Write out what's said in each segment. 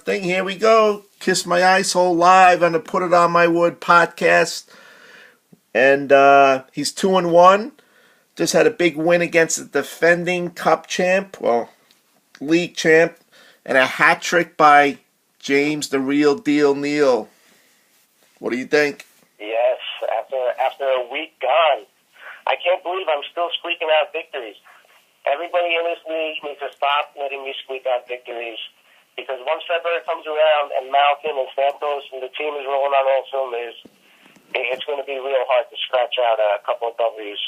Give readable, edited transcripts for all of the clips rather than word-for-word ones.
thing. Here we go. Kiss My Ice Hole live on the Put It On My Wood podcast. And he's 2-1. Just had a big win against the defending cup champ, league champ, and a hat trick by James the Real Deal Neal. What do you think? Yes, after a week gone, I can't believe I'm still squeaking out victories. Everybody in this league needs to stop letting me squeak out victories, because once February comes around and Malkin and Santos and the team is rolling on all cylinders, it's going to be real hard to scratch out a couple of W's.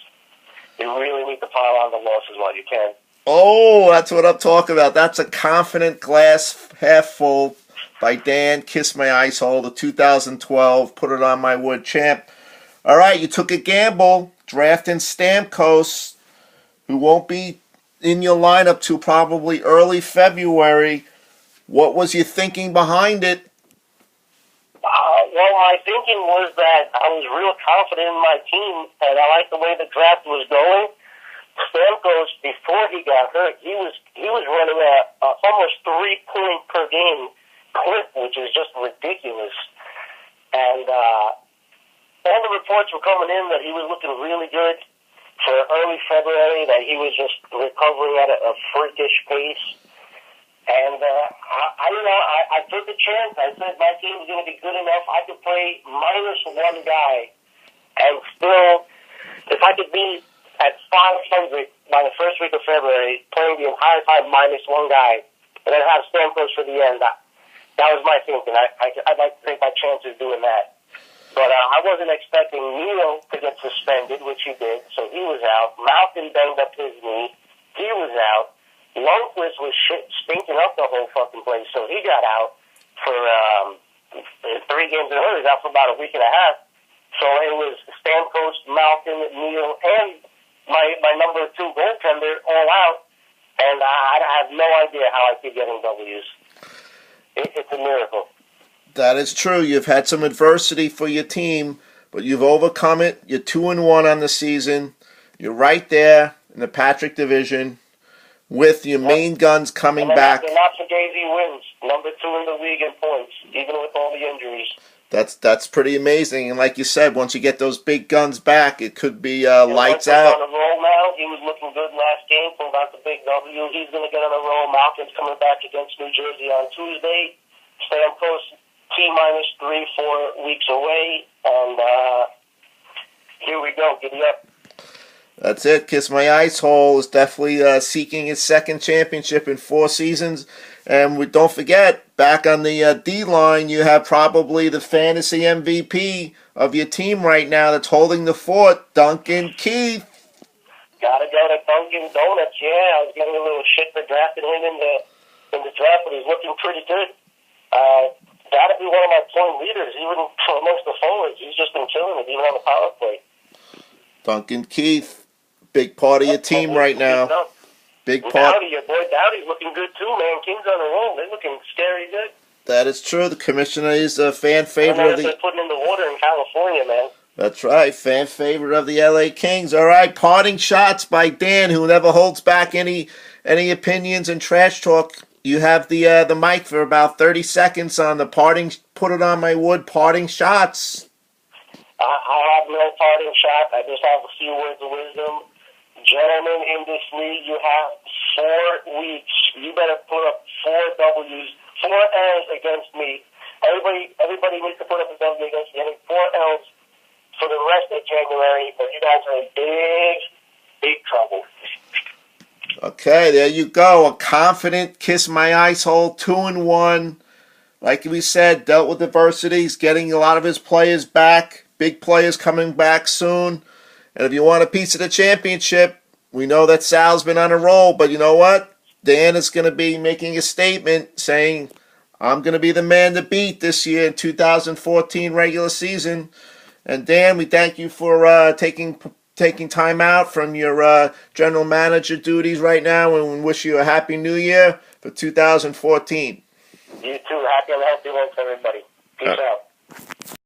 You really need to pile on the losses while you can. Oh, that's what I'm talking about. That's a confident glass half full by Dan. Kiss My Ice Hole, the 2012 Put It On My Wood champ. All right, you took a gamble drafting Stamkos, who won't be in your lineup till probably early February. What was your thinking behind it? Well, my thinking was that I was real confident in my team, and I liked the way the draft was going. Stamkos, before he got hurt, he was running a almost 3-point per game clip, which is just ridiculous. And all the reports were coming in that he was looking really good for early February, that he was just recovering at a freakish pace. And I took a chance. I said my team was going to be good enough. I could play minus one guy, and still, if I could be at 500 by the first week of February, playing the entire time minus one guy, and then have Stamkos for the end, that was my thinking. I'd like to take my chances doing that. But I wasn't expecting Neal to get suspended, which he did, so he was out. Malkin banged up his knee. He was out. Lundqvist was stinking up the whole fucking place, so he got out for 3 games in a row. He was out for about a week and a half. So it was Stamkos, Malkin, Neal, and my number 2 goaltender all out, and I have no idea how I keep getting W's. It's a miracle. That is true. You've had some adversity for your team, but you've overcome it. You're 2-1 on the season. You're right there in the Patrick division with your main guns coming back. And not Fugazi wins, number 2 in the league in points, even with all the injuries. That's pretty amazing. And like you said, once you get those big guns back, it could be lights out. On a roll now. He was looking good last game, pulled out the big W. He's going to get on a roll. Malkin's coming back against New Jersey on Tuesday. Stamkos T-3, 4 weeks away. And here we go. Giddy up. That's it. Kiss My Ice Hole is definitely seeking his second championship in 4 seasons. And don't forget, back on the D-line, you have probably the fantasy MVP of your team right now that's holding the fort, Duncan Keith. Gotta go to Dunkin' Donuts, yeah. I was getting a little shit for drafting him in the draft, but he's looking pretty good. Gotta be one of my point leaders, even amongst the forwards. He's just been killing it, even on the power play. Duncan Keith, big part of your team right now. Big part. Dowdy, your boy Dowdy's looking good too, man. Kings on a roll. They're looking scary good. That is true. The commissioner is a fan favorite of the. They're putting in the water in California, man. That's right, fan favorite of the LA Kings. All right, parting shots by Dan, who never holds back any opinions and trash talk. You have the mic for about 30 seconds on the parting. Put It On My Wood parting shots. I have no parting shot. I just have a few words of wisdom. Gentlemen, in this league, you have 4 weeks. You better put up 4 W's, 4 L's against me. Everybody needs to put up a W against me. 4 L's for the rest of January, but you guys are in big trouble. Okay, there you go. A confident Kiss My Ice Hole, 2-1. Like we said, dealt with adversities, getting a lot of his players back. Big players coming back soon. And if you want a piece of the championship, we know that Sal's been on a roll, but you know what? Dan is going to be making a statement saying, I'm going to be the man to beat this year in 2014 regular season. And Dan, we thank you for taking time out from your general manager duties right now, and we wish you a happy new year for 2014. You too. Happy and healthy ones, everybody. Peace out.